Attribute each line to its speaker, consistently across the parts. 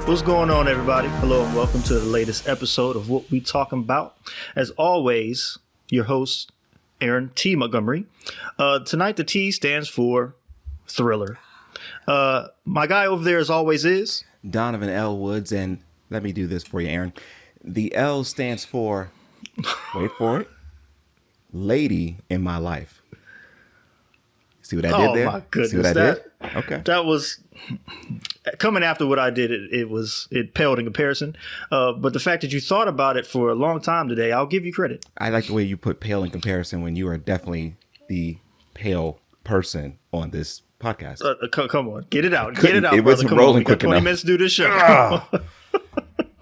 Speaker 1: What's going on, everybody? Hello and welcome to the latest episode of What We Talking About. As always, your host, Aaron T. Montgomery. Tonight, the T stands for Thriller. My guy over there, as always, is
Speaker 2: Donovan L. Woods, and let me do this for you, Aaron. The L stands for, wait for it, Lady in My Life. See what I did there?
Speaker 1: Oh my goodness!
Speaker 2: See what I did? Okay.
Speaker 1: That was coming after what I did. It paled in comparison. But the fact that you thought about it for a long time today, I'll give you credit.
Speaker 2: I like the way you put pale in comparison when you are definitely the pale person on this podcast.
Speaker 1: Come on, get it out, get it out,
Speaker 2: it
Speaker 1: brother.
Speaker 2: wasn't
Speaker 1: Come
Speaker 2: rolling
Speaker 1: on, we got
Speaker 2: quick
Speaker 1: 20
Speaker 2: enough.
Speaker 1: minutes to do this show.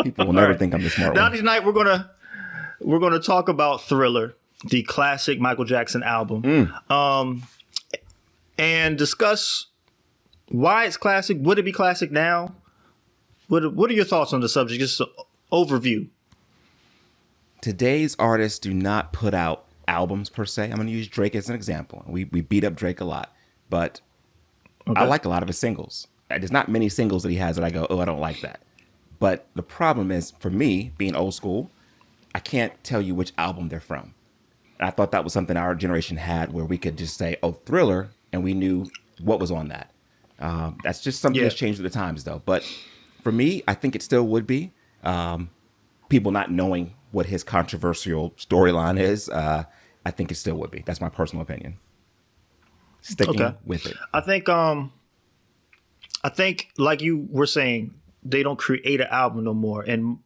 Speaker 2: People will never think I'm the smart
Speaker 1: Now
Speaker 2: one.
Speaker 1: tonight we're gonna talk about Thriller, the classic Michael Jackson album, and discuss why it's classic. Would it be classic now? What are your thoughts on the subject? Just an overview.
Speaker 2: Today's artists do not put out albums per se. I'm going to use Drake as an example. We beat up Drake a lot, but
Speaker 1: Okay.
Speaker 2: I like a lot of his singles. There's not many singles that he has that I go, oh, I don't like that. But the problem is, for me, being old school, I can't tell you which album they're from. And I thought that was something our generation had where we could just say, oh, Thriller, and we knew what was on that. That's just something that's changed with the times, though. But for me, I think it still would be. People not knowing what his controversial storyline is, I think it still would be. That's my personal opinion. Sticking with it.
Speaker 1: I think like you were saying, they don't create an album no more. And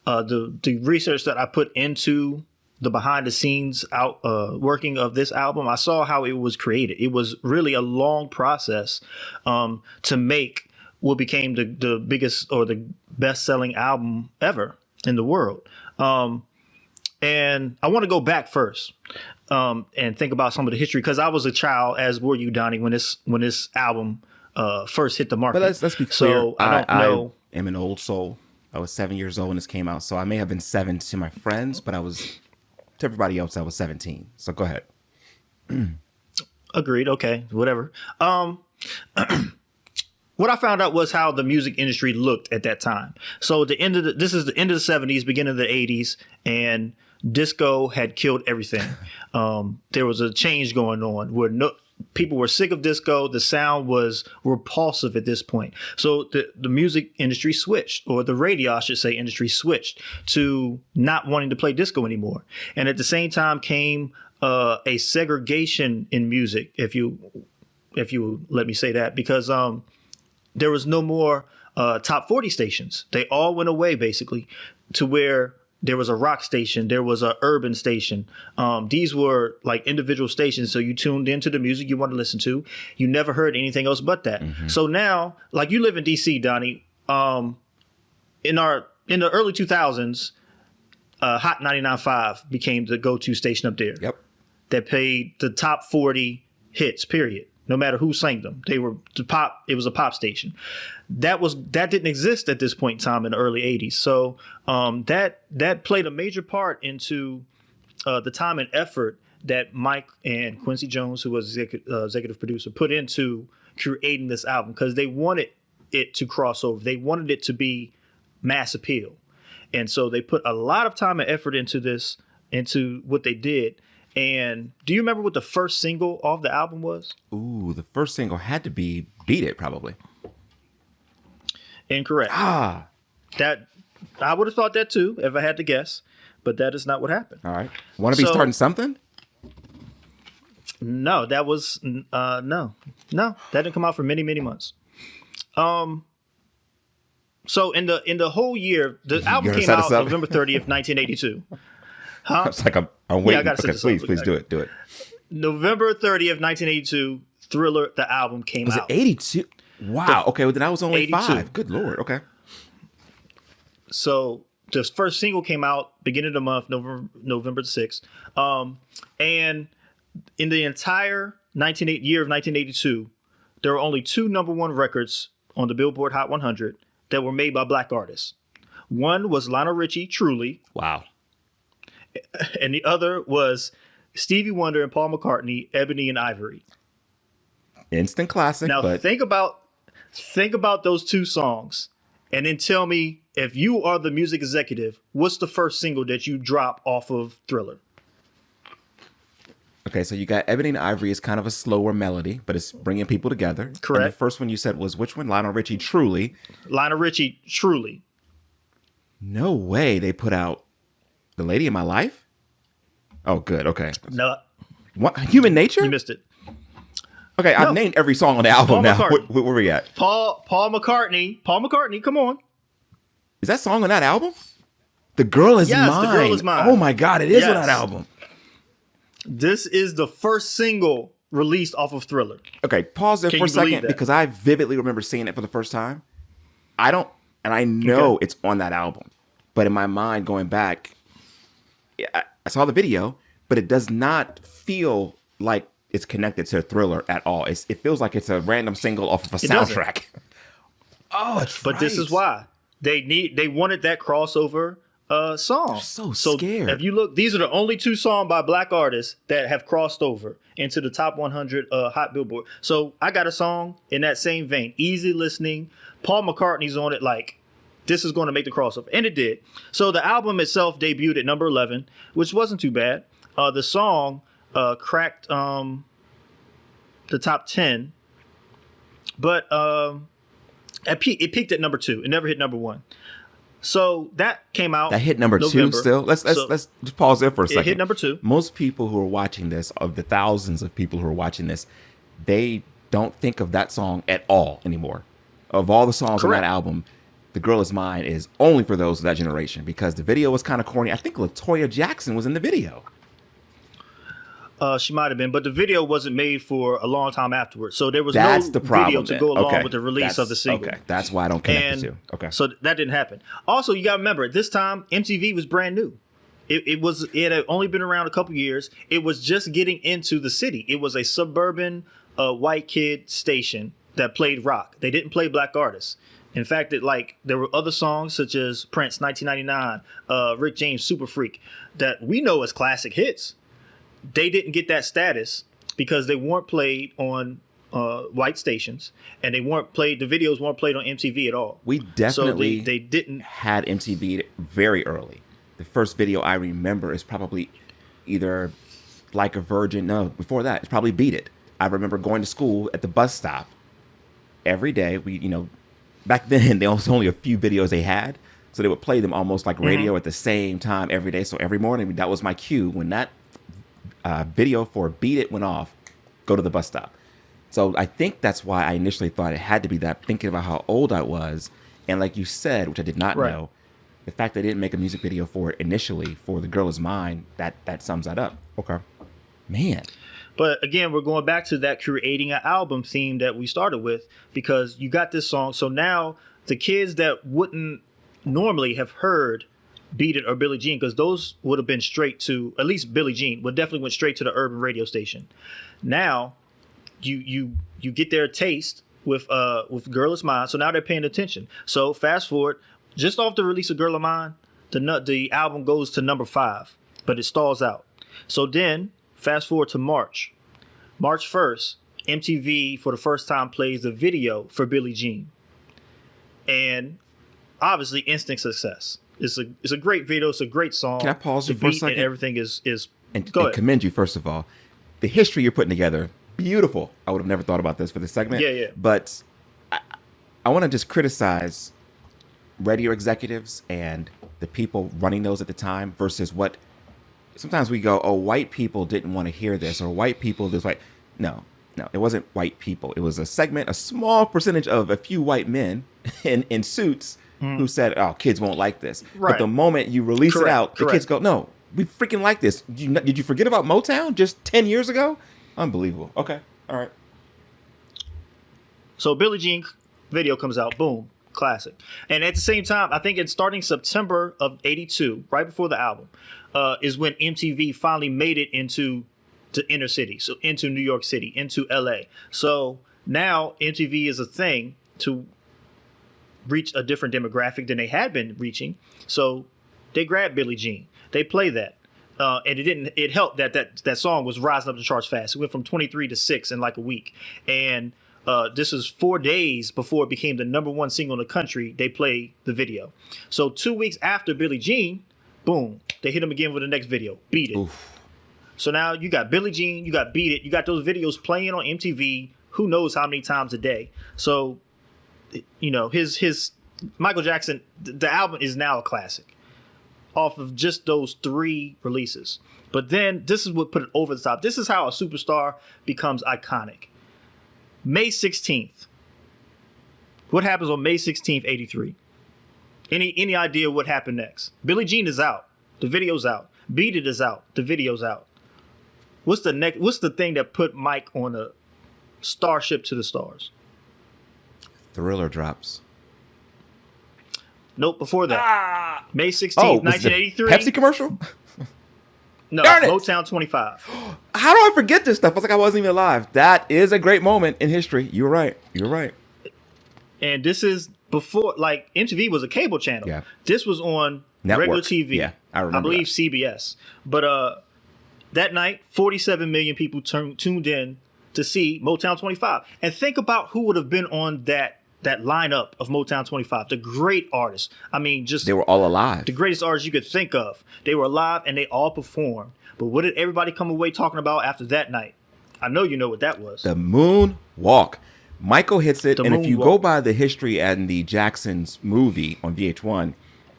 Speaker 1: the research that I put into the behind the scenes working of this album, I saw how it was created. It was really a long process to make what became the biggest or the best selling album ever in the world. And I want to go back first and think about some of the history, because I was a child, as were you, Donnie, when this album first hit the market.
Speaker 2: But let's be clear.
Speaker 1: So I don't know.
Speaker 2: I am an old soul. I was 7 years old when this came out, so I may have been 7 to my friends, but to everybody else, I was 17. So go ahead.
Speaker 1: Agreed. Okay. Whatever. What I found out was how the music industry looked at that time. So this is the end of the 70s, beginning of the 80s, and disco had killed everything. There was a change going on where people were sick of disco. The sound was repulsive at this point. So the music industry switched, or the radio, I should say, industry switched to not wanting to play disco anymore. And at the same time came a segregation in music, if you let me say that, because there was no more top 40 stations. They all went away, basically, to where there was a rock station, there was a urban station. These were like individual stations. So you tuned into the music you want to listen to. You never heard anything else but that. Mm-hmm. So now, like, you live in DC, Donnie. In the early 2000s, Hot 99.5 became the go-to station up there.
Speaker 2: Yep.
Speaker 1: That played the top 40 hits, period. No matter who sang them, they were the pop. It was a pop station. That didn't exist at this point in time in the early 80s. So that played a major part into the time and effort that Mike and Quincy Jones, who was executive producer, put into creating this album, because they wanted it to cross over. They wanted it to be mass appeal, and so they put a lot of time and effort into what they did. And do you remember what the first single off the album was?
Speaker 2: Ooh, the first single had to be Beat It, probably.
Speaker 1: Incorrect. That I would have thought that too if I had to guess, but that is not what happened.
Speaker 2: All right. Want to be starting something?
Speaker 1: No, that was no. That didn't come out for many, many months. So in the whole year, the album came out November 30th, 1982. Huh?
Speaker 2: It's like I'm waiting.
Speaker 1: Yeah, I gotta set this up.
Speaker 2: Please do it.
Speaker 1: November 30th, 1982, Thriller, the album, came out.
Speaker 2: Was it 82? Wow. Okay, well then I was only
Speaker 1: 82.
Speaker 2: 5. Good Lord. Okay.
Speaker 1: So the first single came out beginning of the month, November 6th. And in the entire year of 1982, there were only 2 number 1 records on the Billboard Hot 100 that were made by black artists. One was Lionel Richie, Truly.
Speaker 2: Wow.
Speaker 1: And the other was Stevie Wonder and Paul McCartney, Ebony and Ivory.
Speaker 2: Instant classic.
Speaker 1: Now
Speaker 2: but
Speaker 1: think about those 2 songs and then tell me, if you are the music executive, what's the first single that you drop off of Thriller?
Speaker 2: Okay, so you got Ebony and Ivory is kind of a slower melody, but it's bringing people together.
Speaker 1: Correct.
Speaker 2: And the first one you said was which one? Lionel Richie, Truly.
Speaker 1: Lionel Richie, Truly.
Speaker 2: No way they put out The Lady in My Life? Oh, good. Okay.
Speaker 1: No,
Speaker 2: What? Human Nature?
Speaker 1: you missed it.
Speaker 2: Okay, I've named every song on the album
Speaker 1: Paul
Speaker 2: now.
Speaker 1: McCartney.
Speaker 2: Where we at?
Speaker 1: Paul McCartney. Paul McCartney, come on.
Speaker 2: Is that song on that album? The Girl Is
Speaker 1: Yes,
Speaker 2: Mine.
Speaker 1: The Girl Is Mine.
Speaker 2: Oh my God, it is on
Speaker 1: Yes.
Speaker 2: that album.
Speaker 1: This is the first single released off of Thriller.
Speaker 2: Okay, pause there
Speaker 1: Can
Speaker 2: for a
Speaker 1: you believe
Speaker 2: second
Speaker 1: that?
Speaker 2: because I vividly remember seeing it for the first time. I know it's on that album, but in my mind, going back, I saw the video, but it does not feel like it's connected to Thriller at all. It feels like it's a random single off of a soundtrack. Oh, it's
Speaker 1: But this is why they wanted that crossover song.
Speaker 2: I'm so scared.
Speaker 1: If you look, these are the only two songs by Black artists that have crossed over into the top 100 Hot Billboard. So I got a song in that same vein, easy listening. Paul McCartney's on it. Like, this is going to make the crossover, and it did. So the album itself debuted at number 11, which wasn't too bad. The song cracked the top 10, but it peaked at number 2. It never hit number 1. So that came out.
Speaker 2: That hit number
Speaker 1: November.
Speaker 2: 2 still. Let's just pause there for a second.
Speaker 1: It hit number 2.
Speaker 2: Most people who are watching this, of the thousands of people who are watching this, they don't think of that song at all anymore. Of all the songs on
Speaker 1: Correct.
Speaker 2: that album, The Girl Is Mine is only for those of that generation because the video was kind of corny. I think LaToya Jackson was in the video.
Speaker 1: She might have been, but the video wasn't made for a long time afterwards. So there was
Speaker 2: That's
Speaker 1: no
Speaker 2: the problem,
Speaker 1: video to
Speaker 2: then.
Speaker 1: go along
Speaker 2: Okay.
Speaker 1: with the release of the single.
Speaker 2: Okay, that's why I don't connect
Speaker 1: And
Speaker 2: the two. Okay.
Speaker 1: so that didn't happen. Also, you got to remember, at this time, MTV was brand new. It had only been around a couple years. It was just getting into the city. It was a suburban white kid station that played rock. They didn't play black artists. In fact, there were other songs such as Prince, 1999, Rick James, Super Freak, that we know as classic hits. They didn't get that status because they weren't played on white stations, and the videos weren't played on MTV at all.
Speaker 2: We definitely
Speaker 1: so they didn't
Speaker 2: had MTV very early. The first video I remember is probably either Like a Virgin. No, before that, it's probably Beat It. I remember going to school at the bus stop every day. Back then there was only a few videos they had, so they would play them almost like radio at the same time every day. So every morning, that was my cue. When that video for Beat It went off, go to the bus stop. So I think that's why I initially thought it had to be that, thinking about how old I was. And like you said, which I did not know, the fact they didn't make a music video for it initially for The Girl Is Mine, that sums that up. Okay. Man.
Speaker 1: But again, we're going back to that creating an album theme that we started with, because you got this song. So now the kids that wouldn't normally have heard Beat It or Billie Jean, because those would have been straight to, at least Billie Jean would definitely went straight to the urban radio station. Now you get their taste with Girl Is Mine. So now they're paying attention. So fast forward, just off the release of Girl Is Mine, the album goes to number 5, but it stalls out. So then fast forward to March 1st, MTV for the first time plays the video for Billie Jean, and obviously instant success. It's a great video. It's a great song.
Speaker 2: Can I pause you
Speaker 1: The
Speaker 2: for a
Speaker 1: beat
Speaker 2: second?
Speaker 1: and everything is
Speaker 2: And
Speaker 1: go ahead.
Speaker 2: commend you, first of all. The history you're putting together, beautiful. I would have never thought about this for this segment.
Speaker 1: Yeah.
Speaker 2: But I want to just criticize radio executives and the people running those at the time versus what sometimes we go, oh, white people didn't want to hear this, or white people this like no, it wasn't white people. It was a segment, a small percentage of a few white men in suits who said, oh, kids won't like this.
Speaker 1: Right.
Speaker 2: But the moment you release it out, the kids go, no, we freaking like this. Did you forget about Motown just 10 years ago? Unbelievable. Okay. All right.
Speaker 1: So Billie Jean video comes out, boom, classic. And at the same time, I think it's starting September of '82, right before the album, is when MTV finally made it into the inner city, so into New York City, into LA. So now MTV is a thing to reach a different demographic than they had been reaching. So they grabbed Billie Jean, they play that. And it helped that song was rising up the charts fast. It went from 23 to 6 in like a week. And This is 4 days before it became the #1 single in the country. They play the video. So 2 weeks after Billie Jean, boom, they hit him again with the next video, Beat It.
Speaker 2: Oof.
Speaker 1: So now you got Billie Jean, you got Beat It, you got those videos playing on MTV. Who knows how many times a day? So, his Michael Jackson, the album is now a classic off of just those 3 releases. But then this is what put it over the top. This is how a superstar becomes iconic. May 16th. What happens on May 16th, 83? Any idea what happened next? Billie Jean is out. The video's out. Beat It is out. The video's out. What's the thing that put Mike on a starship to the stars?
Speaker 2: Thriller drops.
Speaker 1: Nope, before that. May 16th,
Speaker 2: Oh,
Speaker 1: 1983.
Speaker 2: Pepsi commercial?
Speaker 1: No,
Speaker 2: Darn it.
Speaker 1: Motown 25.
Speaker 2: How do I forget this stuff? I was like, I wasn't even alive. That is a great moment in history. You're right.
Speaker 1: And this is before, like, MTV was a cable channel.
Speaker 2: Yeah.
Speaker 1: This was on
Speaker 2: Network.
Speaker 1: regular TV.
Speaker 2: Yeah, I remember
Speaker 1: believe
Speaker 2: that.
Speaker 1: CBS. But that night, 47 million people tuned in to see Motown 25. And think about who would have been on that lineup of Motown 25. The great artists. I mean, just
Speaker 2: They were all alive.
Speaker 1: the greatest artists you could think of. They were alive and they all performed. But what did everybody come away talking about after that night? I know you know what that was.
Speaker 2: The moon walk. Michael hits it.
Speaker 1: The
Speaker 2: And if you
Speaker 1: moonwalk.
Speaker 2: go by the history and the Jacksons movie on VH1,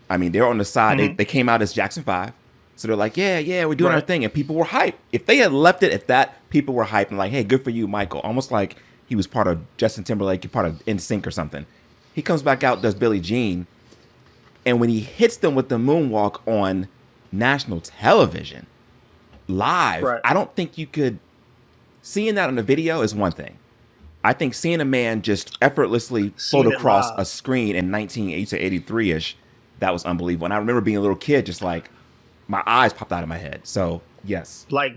Speaker 2: I mean, they're on the side. They came out as Jackson 5. So they're like, yeah, we're doing our
Speaker 1: Right.
Speaker 2: thing. And people were hyped. If they had left it at that, people were hyped and like, hey, good for you, Michael. Almost like he was part of Justin Timberlake, part of NSYNC or something. He comes back out, does Billie Jean. And when he hits them with the moonwalk on national television, live,
Speaker 1: Right.
Speaker 2: I don't think you could. Seeing that on the video is one thing. I think seeing a man just effortlessly
Speaker 1: Seeing
Speaker 2: float
Speaker 1: it
Speaker 2: across
Speaker 1: live.
Speaker 2: a screen in 1983-ish, that was unbelievable. And I remember being a little kid, just like my eyes popped out of my head. So yes,
Speaker 1: Like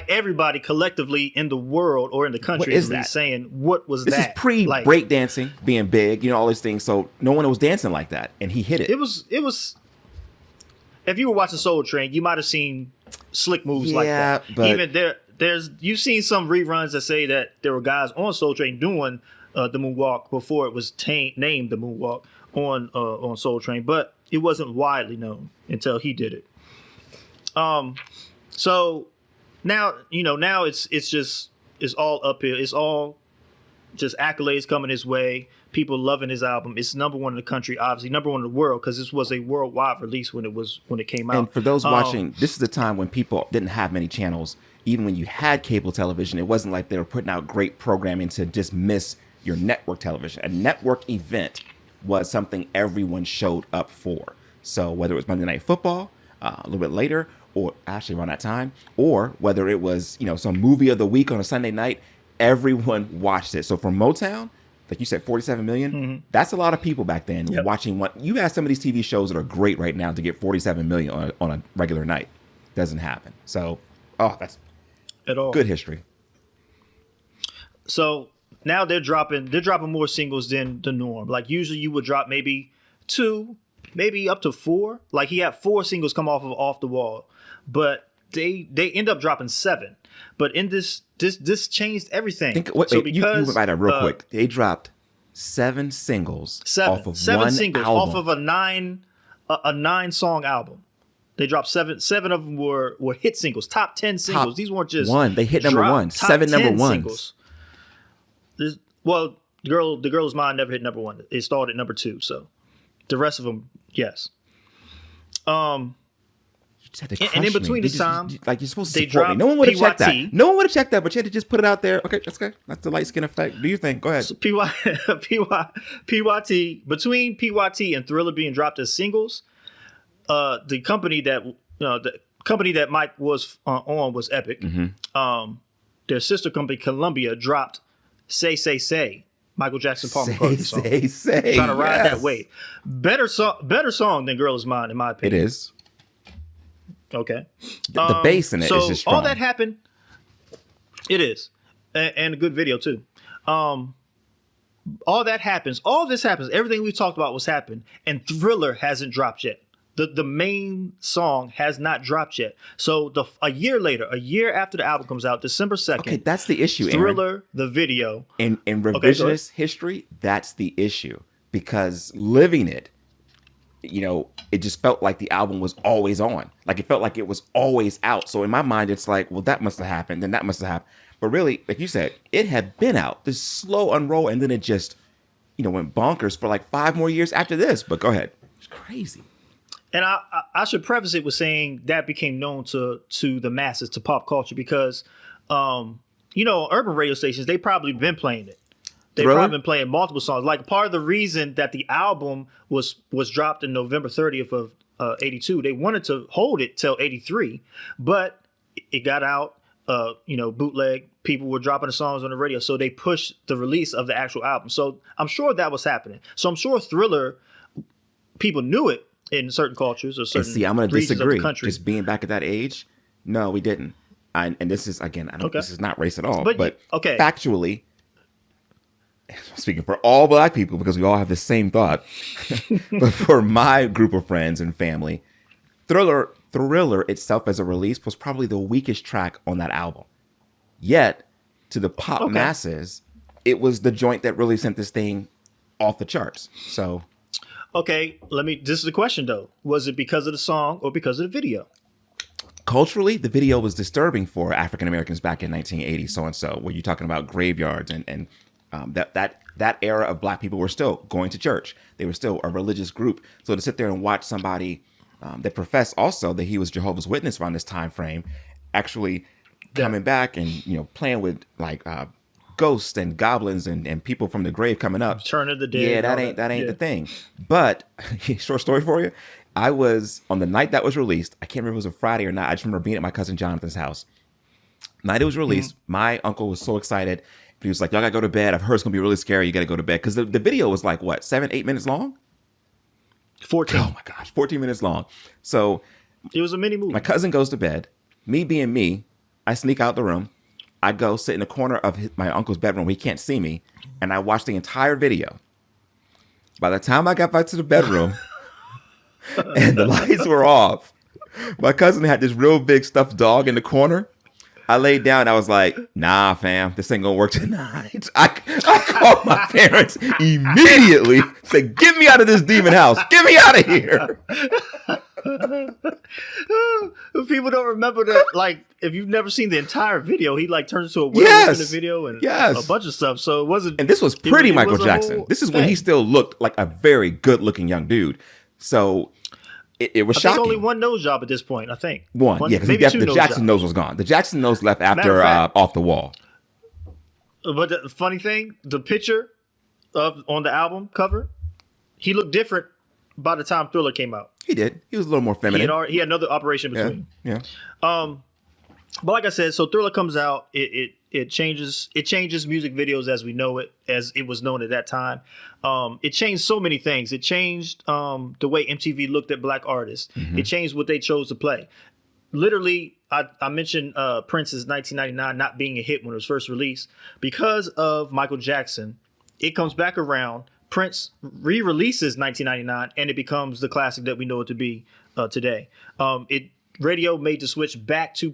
Speaker 1: everybody collectively in the world or in the country
Speaker 2: is
Speaker 1: is really
Speaker 2: that?
Speaker 1: saying, what was
Speaker 2: this
Speaker 1: that?
Speaker 2: is pre
Speaker 1: Like,
Speaker 2: breakdancing being big, all these things. So no one was dancing like that, and he hit it.
Speaker 1: It was. If you were watching Soul Train, you might have seen slick moves like
Speaker 2: Yeah,
Speaker 1: that.
Speaker 2: but-
Speaker 1: Even you've seen some reruns that say that there were guys on Soul Train doing the moonwalk before it was named the moonwalk on Soul Train, but it wasn't widely known until he did it. So now it's all uphill. It's all just accolades coming his way. People loving his album. It's #1 in the country, obviously #1 in the world because this was a worldwide release when it came out.
Speaker 2: And for those watching, this is the time when people didn't have many channels. Even when you had cable television, it wasn't like they were putting out great programming to dismiss your network television. A network event was something everyone showed up for. So whether it was Monday Night Football, a little bit later, or actually around that time, or whether it was, some movie of the week on a Sunday night, everyone watched it. So for Motown, like you said, 47 million, that's a lot of people back then watching what you have some of these TV shows that are great right now to get 47 million on a regular night. Doesn't happen. So, that's
Speaker 1: at all.
Speaker 2: good history.
Speaker 1: So now they're dropping more singles than the norm. Like usually you would drop maybe 2, maybe up to 4. Like he had 4 singles come off the wall, but they end up dropping 7. But in this changed everything.
Speaker 2: You went by that real quick. They dropped 7 singles off of
Speaker 1: seven
Speaker 2: one
Speaker 1: singles
Speaker 2: album.
Speaker 1: off of a 9-song album. They dropped 7. 7 of them were hit singles, top 10 singles. These weren't just
Speaker 2: one. They hit number
Speaker 1: drop,
Speaker 2: 1.
Speaker 1: top
Speaker 2: 7 number
Speaker 1: 10
Speaker 2: ones.
Speaker 1: singles. Well, the girl's mind never hit #1. It started at #2. So the rest of them, yes.
Speaker 2: You just had to
Speaker 1: And in
Speaker 2: crush
Speaker 1: between
Speaker 2: me.
Speaker 1: this time,
Speaker 2: like you're supposed to
Speaker 1: they
Speaker 2: support me.
Speaker 1: dropped
Speaker 2: No one would have checked that.
Speaker 1: P.Y.T.
Speaker 2: No one would have checked that, but you had to just put it out there. Okay, that's good. That's the light skin effect. Do your thing. Go ahead.
Speaker 1: So P.Y.T. between P.Y.T. and Thriller being dropped as singles, the company that Mike was on was Epic. Their sister company Columbia dropped "Say Say Say," Michael Jackson, Paul McCartney song.
Speaker 2: Say.
Speaker 1: Trying to ride that wave. Better song than "Girl Is Mine," in my
Speaker 2: It
Speaker 1: opinion.
Speaker 2: is.
Speaker 1: Okay.
Speaker 2: The bass in it is just strong.
Speaker 1: all that happened. It is, and a good video too. All that happens. All this happens. Everything we talked about was happened, and Thriller hasn't dropped yet. The main song has not dropped yet. So a year later, a year after the album comes out, December 2nd.
Speaker 2: Okay, that's the issue, Aaron.
Speaker 1: Thriller, the video.
Speaker 2: In revisionist history, that's the issue. Because living it, it just felt like the album was always on. Like it felt like it was always out. So in my mind, it's like, well, that must have happened, then that must have happened. But really, like you said, it had been out, this slow unroll, and then it just, went bonkers for like 5 more years after this. But go ahead. It's crazy.
Speaker 1: And I should preface it with saying that became known to the masses, to pop culture, because, urban radio stations, they probably been playing it. They've probably been playing multiple songs. Like part of the reason that the album was dropped in November 30th of 82, they wanted to hold it till 83, but it got out, bootleg. People were dropping the songs on the radio. So they pushed the release of the actual album. So I'm sure that was happening. So I'm sure Thriller, people knew it in certain cultures or certain
Speaker 2: I'm going to disagree.
Speaker 1: Of the country.
Speaker 2: Just being back at that age, no, we didn't. And this is, again, this is not race at all. But factually, speaking for all black people, because we all have the same thought, but for my group of friends and family, Thriller itself as a release was probably the weakest track on that album. Yet, to the pop masses, it was the joint that really sent this thing off the charts. So...
Speaker 1: Okay, this is the question though. Was it because of the song or because of the video?
Speaker 2: Culturally, the video was disturbing for African Americans back in 1980, so-and-so, where you're talking about graveyards and that era of black people were still going to church. They were still a religious group. So to sit there and watch somebody that professed also that he was Jehovah's Witness around this time frame, actually coming back and, playing with like ghosts and goblins and people from the grave coming up.
Speaker 1: Turn of the Dead.
Speaker 2: Yeah, that ain't the thing. But short story for you. I was on the night that was released. I can't remember if it was a Friday or not. I just remember being at my cousin Jonathan's house. Night it was released. My uncle was so excited. He was like, "Y'all gotta go to bed. I've heard it's gonna be really scary. You gotta go to bed." Because the video was like what, 7-8 minutes long?
Speaker 1: 14.
Speaker 2: Oh my gosh, 14 minutes long. So
Speaker 1: it was a mini movie.
Speaker 2: My cousin goes to bed. Me being me, I sneak out the room. I go sit in the corner of my uncle's bedroom where he can't see me, and I watch the entire video. By the time I got back to the bedroom and the lights were off, my cousin had this real big stuffed dog in the corner. I laid down. I was like, "Nah, fam, this ain't gonna work tonight." I called my parents immediately. Said, "Get me out of this demon house. Get me out of here."
Speaker 1: People don't remember that. Like, if you've never seen the entire video, he like turns into a werewolf in the video and a bunch of stuff. So it wasn't.
Speaker 2: And this was pretty Michael Jackson. This is when he still looked like a very good-looking young dude. So. It was shocking.
Speaker 1: Only one nose job at this point, I think.
Speaker 2: One, yeah, because the Jackson nose was gone. The Jackson nose left after Off the Wall.
Speaker 1: But the funny thing, the picture on the album cover, he looked different by the time Thriller came out.
Speaker 2: He did. He was a little more feminine.
Speaker 1: He had another operation between.
Speaker 2: Yeah.
Speaker 1: But like I said, so Thriller comes out. It changes music videos as we know it, as it was known at that time. It changed so many things. It changed the way MTV looked at black artists. Mm-hmm. It changed what they chose to play. Literally, I mentioned Prince's 1999 not being a hit when it was first released. Because of Michael Jackson, it comes back around. Prince re-releases 1999, and it becomes the classic that we know it to be today. Radio made the switch back to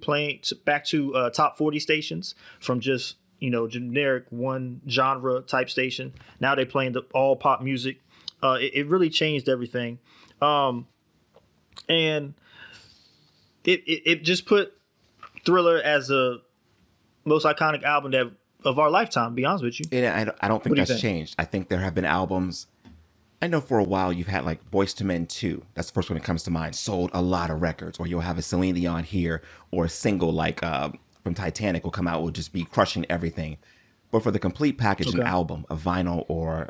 Speaker 1: top 40 stations from just generic one genre type station. Now they playing all pop music. It really changed everything, and it just put Thriller as the most iconic album of our lifetime. To be honest with you,
Speaker 2: and I don't think that's changed. I think there have been albums. I know for a while you've had like Boyz II Men 2. That's the first one that comes to mind. Sold a lot of records. Or you'll have a Celine Dion here, or a single like from Titanic will come out, will just be crushing everything. But for the complete package, an album, a vinyl or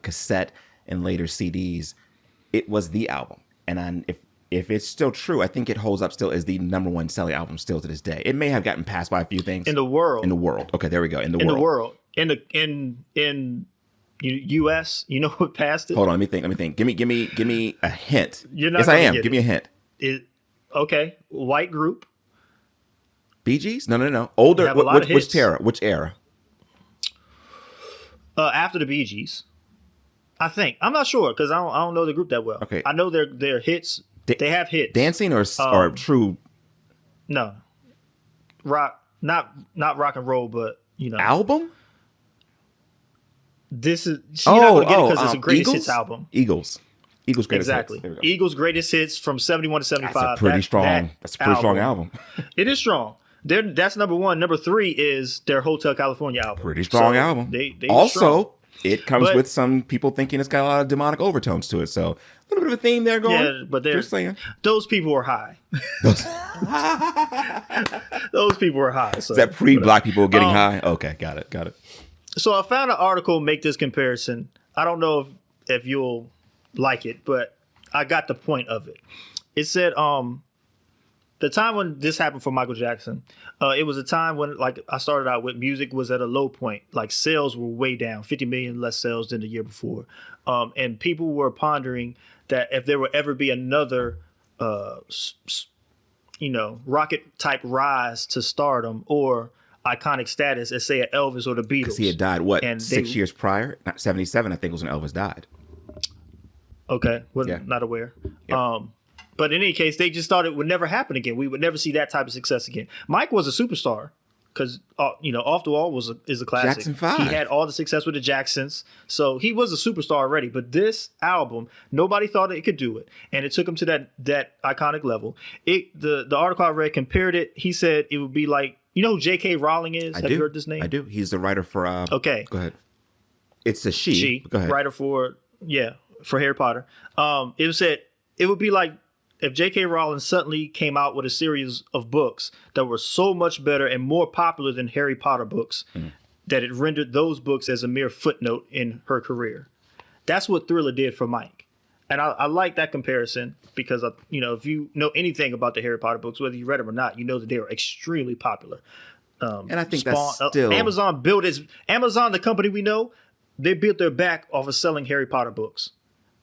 Speaker 2: cassette, and later CDs, it was the album. And if it's still true, I think it holds up still as the number one selling album still to this day. It may have gotten passed by a few things.
Speaker 1: In the world.
Speaker 2: Okay, there we go. In the world.
Speaker 1: In U.S., you know what passed it?
Speaker 2: Hold on, let me think. Give me a hint.
Speaker 1: Yes,
Speaker 2: I am. Give me a hint.
Speaker 1: Okay, white group.
Speaker 2: Bee Gees? No. Older. Which era?
Speaker 1: After the Bee Gees, I think. I'm not sure because I don't know the group that well.
Speaker 2: Okay.
Speaker 1: I know their hits. They have hits.
Speaker 2: Dancing or true
Speaker 1: No, rock, not rock and roll, but
Speaker 2: album.
Speaker 1: This is she's not gonna get it because it's a greatest
Speaker 2: Eagles?
Speaker 1: hits album.
Speaker 2: Eagles greatest
Speaker 1: Exactly.
Speaker 2: hits. There we go.
Speaker 1: Eagles greatest hits from 71 to 75.
Speaker 2: That's a pretty strong album.
Speaker 1: It is strong. That's number one. Number three is their Hotel California album.
Speaker 2: Pretty strong album.
Speaker 1: They
Speaker 2: also,
Speaker 1: strong.
Speaker 2: it comes with some people thinking it's got a lot of demonic overtones to it. So a little bit of a theme there going.
Speaker 1: Yeah, but
Speaker 2: just saying.
Speaker 1: Those people were high. Those people were high. So.
Speaker 2: Is that pre-black people getting high? Okay, got it.
Speaker 1: So I found an article make this comparison. I don't know if you'll like it, but I got the point of it. It said the time when this happened for Michael Jackson, it was a time when, like I started out with, music was at a low point. Like sales were way down, 50 million less sales than the year before. And people were pondering that if there would ever be another, rocket type rise to stardom or iconic status as say Elvis or the Beatles.
Speaker 2: Because he had died, 6 years prior? Not 77, I think, was when Elvis died.
Speaker 1: Okay, not aware. Yep. But in any case, they just thought it would never happen again. We would never see that type of success again. Mike was a superstar because, Off the Wall is a classic.
Speaker 2: Jackson 5.
Speaker 1: He had all the success with the Jacksons. So he was a superstar already. But this album, nobody thought it could do it. And it took him to that iconic level. The article I read compared it. He said it would be like, you know who J.K. Rowling is? Have you heard this name?
Speaker 2: I do. He's the writer for...
Speaker 1: okay.
Speaker 2: Go ahead. It's a she. Go ahead.
Speaker 1: Writer for Harry Potter. It would be like if J.K. Rowling suddenly came out with a series of books that were so much better and more popular than Harry Potter books that it rendered those books as a mere footnote in her career. That's what Thriller did for Mike. And I like that comparison because, if you know anything about the Harry Potter books, whether you read them or not, you know that they are extremely popular.
Speaker 2: And I think that's still...
Speaker 1: Amazon, the company we know, they built their back off of selling Harry Potter books.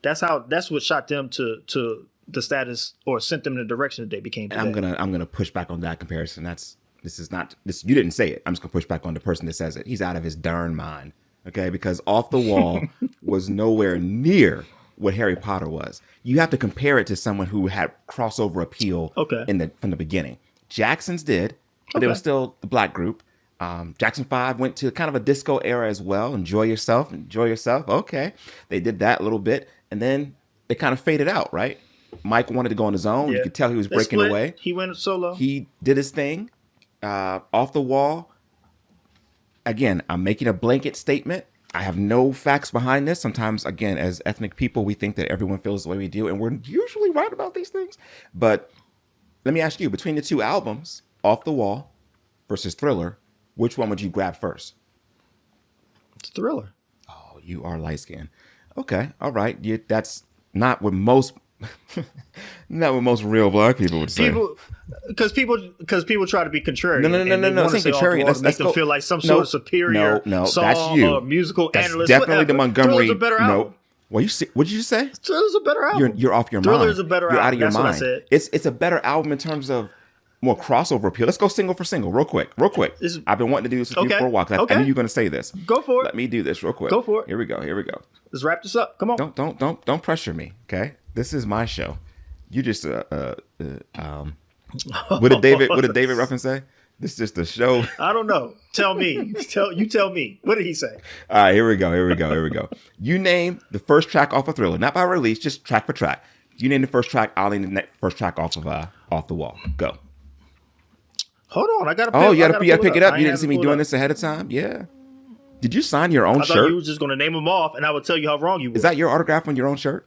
Speaker 1: That's what shot them to the status or sent them in the direction that they became today.
Speaker 2: And I'm gonna push back on that comparison. This is not this. You didn't say it. I'm just gonna push back on the person that says it. He's out of his darn mind. Okay, because Off the Wall was nowhere near what Harry Potter was. You have to compare it to someone who had crossover appeal. From the beginning. Jackson's did, but it was still the black group. Jackson 5 went to kind of a disco era as well. Enjoy yourself. Okay, they did that a little bit, and then it kind of faded out. Right. Mike wanted to go on his own. You could tell he was breaking away.
Speaker 1: He went solo.
Speaker 2: He did his thing. Off the Wall. Again, I'm making a blanket statement. I have no facts behind this. Sometimes, again, as ethnic people, we think that everyone feels the way we do, and we're usually right about these things. But let me ask you, between the two albums, Off the Wall versus Thriller, which one would you grab first?
Speaker 1: It's Thriller.
Speaker 2: Oh, you are light-skinned. Okay, all right. That's not what most... not what most real black people would say.
Speaker 1: Because people try to be contrarian.
Speaker 2: No. It's contrarian.
Speaker 1: Let's make them feel like some sort of superior song
Speaker 2: that's you.
Speaker 1: or musical
Speaker 2: that's
Speaker 1: analyst.
Speaker 2: Definitely the Montgomery.
Speaker 1: Thriller's a better album.
Speaker 2: What did you say?
Speaker 1: Thriller's a better album.
Speaker 2: You're off your mind.
Speaker 1: Thriller's a better album.
Speaker 2: You're out of your
Speaker 1: That's
Speaker 2: mind.
Speaker 1: What I said.
Speaker 2: It's a better album in terms of more crossover appeal. Let's go single for single, real quick. I've been wanting to do this with you for a while. I knew you were going to say this.
Speaker 1: Go for it.
Speaker 2: Let me do this real quick.
Speaker 1: Go for it.
Speaker 2: Here we go.
Speaker 1: Let's wrap this up. Come on.
Speaker 2: Don't pressure me. Okay, this is my show. You just what did David Ruffin say? This is just a show.
Speaker 1: I don't know. Tell me. Tell me. What did he say?
Speaker 2: All right, here we go. You name the first track off of Thriller, not by release, just track for track. You name the first track. I'll name the first track off of Off the Wall. Go.
Speaker 1: Hold on, I gotta.
Speaker 2: You gotta pick it up. You didn't see me doing this ahead of time. Yeah. Did you sign your own shirt?
Speaker 1: I thought you were just gonna name them off, and I would tell you how wrong you were.
Speaker 2: Is that your autograph on your own shirt?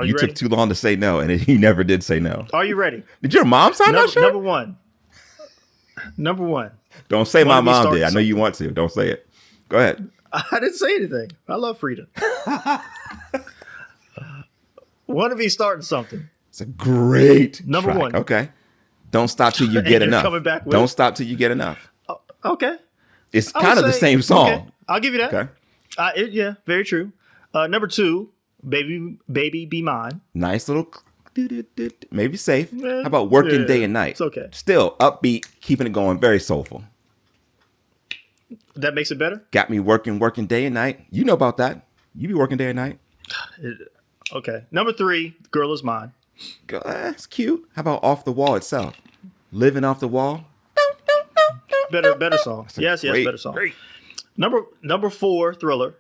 Speaker 1: You
Speaker 2: took too long to say no, and he never did say no.
Speaker 1: Are you ready?
Speaker 2: Did your mom sign that shirt?
Speaker 1: Number one.
Speaker 2: Don't say my mom did. I know you want to. Don't say it. Go ahead.
Speaker 1: I didn't say anything. I love freedom. Wanna Be Startin Somethin.
Speaker 2: It's a great
Speaker 1: number
Speaker 2: track.
Speaker 1: one.
Speaker 2: Okay. Don't stop till you get enough. Don't stop till you get enough.
Speaker 1: Okay.
Speaker 2: It's kind of the same song.
Speaker 1: Okay. I'll give you that. Okay. Very true. Number two, Baby Be Mine.
Speaker 2: Nice little, maybe safe. How about Working Day and Night?
Speaker 1: It's okay.
Speaker 2: Still upbeat, keeping it going, very soulful.
Speaker 1: That makes it better?
Speaker 2: Got me working day and night. You know about that. You be working day and night.
Speaker 1: Okay. Number 3, Girl Is Mine.
Speaker 2: That's cute. How about Off the Wall itself? Living Off the Wall.
Speaker 1: Better song. Yes,
Speaker 2: Great,
Speaker 1: better song.
Speaker 2: Great.
Speaker 1: Number 4, Thriller.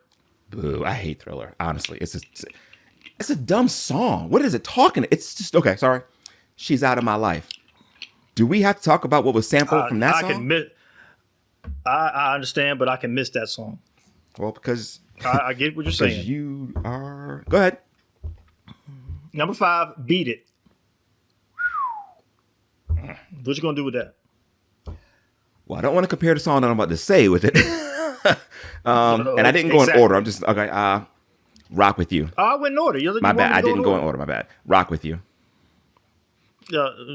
Speaker 2: Boo! I hate Thriller. Honestly, it's a dumb song. What is it talking? It's just okay. Sorry. She's Out of My Life. Do we have to talk about what was sampled from that song?
Speaker 1: I understand, but I can miss that song.
Speaker 2: Well, because
Speaker 1: I get what you're saying.
Speaker 2: You are. Go ahead.
Speaker 1: Number 5, Beat It. What you gonna do with that?
Speaker 2: Well, I don't want to compare the song that I'm about to say with it. And I didn't go in order. I'm just okay. Rock With You.
Speaker 1: I went in order.
Speaker 2: My bad. I didn't go in order. My bad. Rock With You.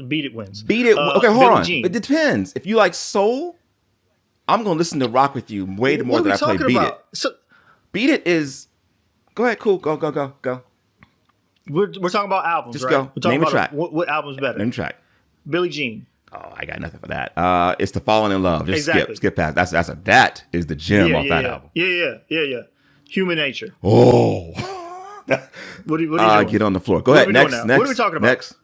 Speaker 1: Beat It wins.
Speaker 2: Beat It. Okay, hold
Speaker 1: Billie
Speaker 2: on.
Speaker 1: Jean.
Speaker 2: It depends. If you like soul, I'm gonna listen to Rock With You way more than I play Beat It.
Speaker 1: So,
Speaker 2: Beat It is. Go ahead. Cool. Go.
Speaker 1: we're talking about albums,
Speaker 2: Just
Speaker 1: right?
Speaker 2: go.
Speaker 1: We're talking
Speaker 2: Name a
Speaker 1: about
Speaker 2: track.
Speaker 1: What album's better?
Speaker 2: Name a track.
Speaker 1: Billie Jean.
Speaker 2: Oh, I got nothing for that. It's the Falling in Love. Just
Speaker 1: Exactly.
Speaker 2: skip past. That is the gem off that album.
Speaker 1: Yeah. Human Nature.
Speaker 2: Oh.
Speaker 1: What are you doing?
Speaker 2: Get on the floor. Go
Speaker 1: What
Speaker 2: ahead.
Speaker 1: are we doing
Speaker 2: Next.
Speaker 1: now? What are we talking about?
Speaker 2: Next.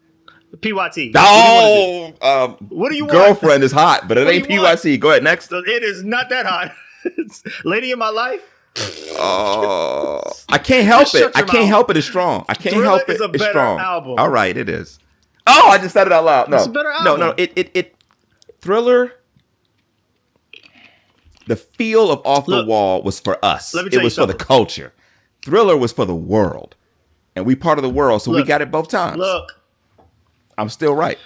Speaker 1: P.Y.T.
Speaker 2: Oh,
Speaker 1: What do you want?
Speaker 2: Girlfriend is hot, but it
Speaker 1: What do
Speaker 2: ain't
Speaker 1: you want?
Speaker 2: P.Y.T. Go ahead. Next.
Speaker 1: It is not that hot. It's Lady in My Life.
Speaker 2: Oh, I can't help
Speaker 1: Just
Speaker 2: it.
Speaker 1: shut
Speaker 2: I
Speaker 1: your
Speaker 2: can't
Speaker 1: mouth.
Speaker 2: help it. It's strong. I can't
Speaker 1: Thriller
Speaker 2: help it.
Speaker 1: is a
Speaker 2: It's
Speaker 1: better
Speaker 2: strong.
Speaker 1: album.
Speaker 2: All right, it is. Oh, I just said it out loud. No,
Speaker 1: It's a better
Speaker 2: no.
Speaker 1: album.
Speaker 2: It. Thriller. The feel of Off the
Speaker 1: Look,
Speaker 2: Wall was for us.
Speaker 1: let me
Speaker 2: It
Speaker 1: tell you
Speaker 2: was for the
Speaker 1: something.
Speaker 2: culture. Thriller was for the world, and we part of the world, so we
Speaker 1: Look,
Speaker 2: got it both times.
Speaker 1: Look,
Speaker 2: I'm still right.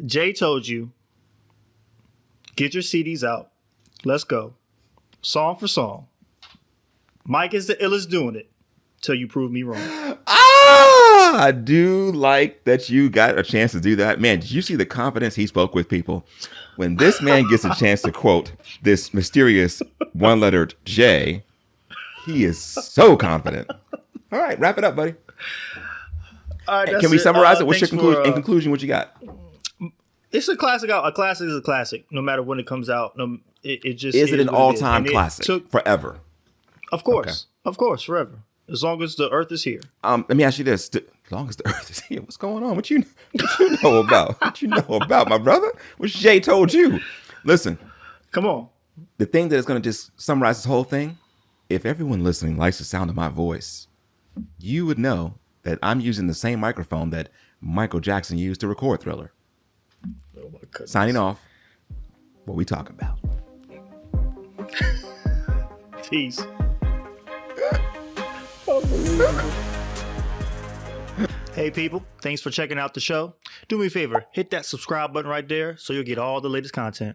Speaker 1: Jay told you, get your CDs out. Let's go. Song for song. Mike is the illest doing it till you prove me wrong.
Speaker 2: I do like that you got a chance to do that. Man, did you see the confidence he spoke with, people? When this man gets a chance to quote this mysterious one-lettered J, he is so confident. All right, wrap it up, buddy.
Speaker 1: All right,
Speaker 2: Can we summarize it? What's your
Speaker 1: thanks
Speaker 2: conclusion?
Speaker 1: for,
Speaker 2: In conclusion, what you got?
Speaker 1: It's a classic. A classic is a classic, no matter when it comes out. It just
Speaker 2: Is it an
Speaker 1: what is.
Speaker 2: all-time
Speaker 1: And it
Speaker 2: classic
Speaker 1: took-
Speaker 2: forever?
Speaker 1: Of course, forever. As long as the earth is here.
Speaker 2: Let me ask you this: as long as the earth is here, what's going on? What you know about? What you know about, my brother? What Jay told you? Listen,
Speaker 1: Come on.
Speaker 2: the thing that is going to just summarize this whole thing: if everyone listening likes the sound of my voice, you would know that I'm using the same microphone that Michael Jackson used to record Thriller.
Speaker 1: Oh my goodness.
Speaker 2: Signing off. What we talking about?
Speaker 1: Peace. Hey people, thanks for checking out the show. Do me a favor, hit that subscribe button right there so you'll get all the latest content.